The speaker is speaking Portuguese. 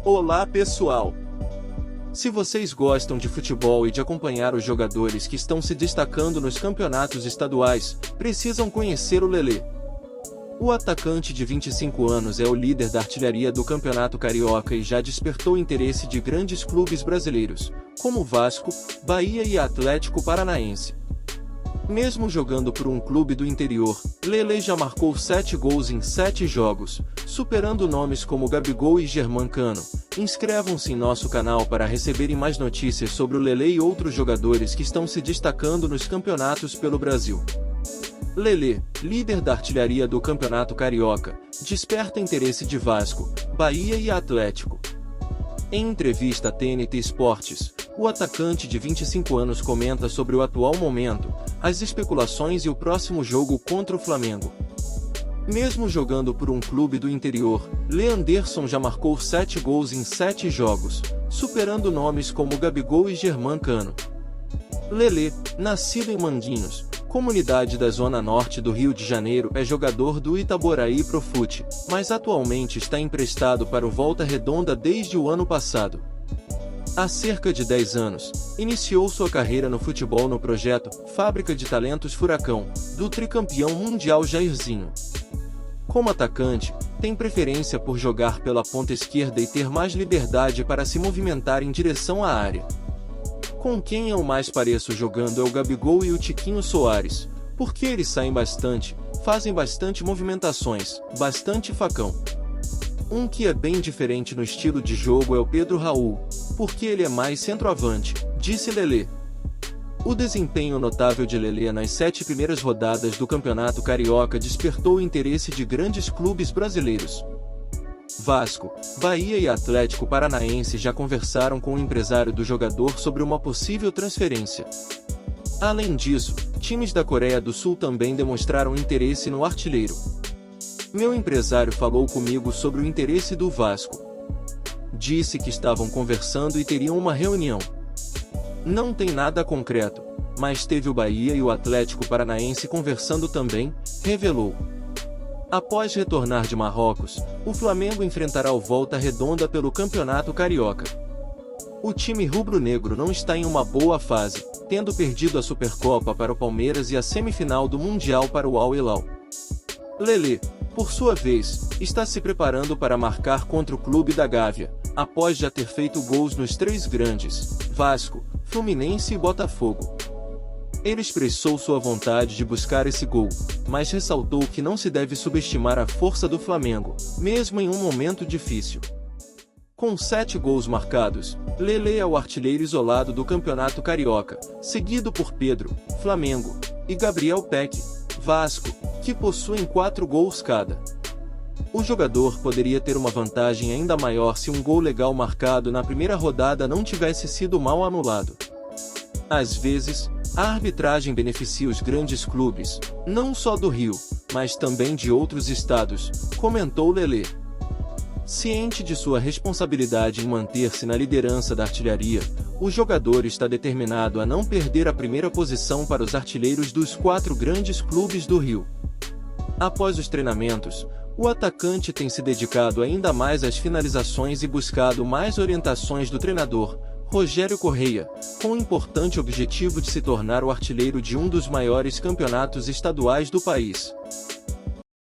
Olá pessoal! Se vocês gostam de futebol e de acompanhar os jogadores que estão se destacando nos campeonatos estaduais, precisam conhecer o Lelê. O atacante de 25 anos é o líder da artilharia do Campeonato Carioca e já despertou interesse de grandes clubes brasileiros, como Vasco, Bahia e Atlético Paranaense. Mesmo jogando por um clube do interior, Lelê já marcou 7 gols em 7 jogos, superando nomes como Gabigol e Germancano. Inscrevam-se em nosso canal para receberem mais notícias sobre o Lelê e outros jogadores que estão se destacando nos campeonatos pelo Brasil. Lelê, líder da artilharia do Campeonato Carioca, desperta interesse de Vasco, Bahia e Atlético. Em entrevista à TNT Esportes, o atacante de 25 anos comenta sobre o atual momento, as especulações e o próximo jogo contra o Flamengo. Mesmo jogando por um clube do interior, Leanderson já marcou 7 gols em 7 jogos, superando nomes como Gabigol e Germancano. Lelê, nascido em Manguinhos, comunidade da zona norte do Rio de Janeiro, é jogador do Itaboraí Profute, mas atualmente está emprestado para o Volta Redonda desde o ano passado. Há cerca de 10 anos, iniciou sua carreira no futebol no projeto Fábrica de Talentos Furacão, do tricampeão mundial Jairzinho. Como atacante, tem preferência por jogar pela ponta esquerda e ter mais liberdade para se movimentar em direção à área. Com quem eu mais pareço jogando é o Gabigol e o Tiquinho Soares, porque eles saem bastante, fazem bastante movimentações, bastante facão. Um que é bem diferente no estilo de jogo é o Pedro Raul, porque ele é mais centroavante, disse Lelê. O desempenho notável de Lelê nas 7 primeiras rodadas do Campeonato Carioca despertou o interesse de grandes clubes brasileiros. Vasco, Bahia e Atlético Paranaense já conversaram com o empresário do jogador sobre uma possível transferência. Além disso, times da Coreia do Sul também demonstraram interesse no artilheiro. Meu empresário falou comigo sobre o interesse do Vasco. Disse que estavam conversando e teriam uma reunião. Não tem nada concreto, mas teve o Bahia e o Atlético Paranaense conversando também, revelou. Após retornar de Marrocos, o Flamengo enfrentará o Volta Redonda pelo Campeonato Carioca. O time rubro-negro não está em uma boa fase, tendo perdido a Supercopa para o Palmeiras e a semifinal do Mundial para o Al Hilal. Lelê, por sua vez, está se preparando para marcar contra o Clube da Gávea, após já ter feito gols nos 3 grandes, Vasco, Fluminense e Botafogo. Ele expressou sua vontade de buscar esse gol, mas ressaltou que não se deve subestimar a força do Flamengo, mesmo em um momento difícil. Com 7 gols marcados, Lelê é o artilheiro isolado do Campeonato Carioca, seguido por Pedro, Flamengo, e Gabriel Peck, Vasco, que possuem 4 gols cada. O jogador poderia ter uma vantagem ainda maior se um gol legal marcado na primeira rodada não tivesse sido mal anulado. Às vezes, a arbitragem beneficia os grandes clubes, não só do Rio, mas também de outros estados, comentou Lelê. Ciente de sua responsabilidade em manter-se na liderança da artilharia, o jogador está determinado a não perder a primeira posição para os artilheiros dos 4 grandes clubes do Rio. Após os treinamentos, o atacante tem se dedicado ainda mais às finalizações e buscado mais orientações do treinador, Rogério Correia, com o importante objetivo de se tornar o artilheiro de um dos maiores campeonatos estaduais do país.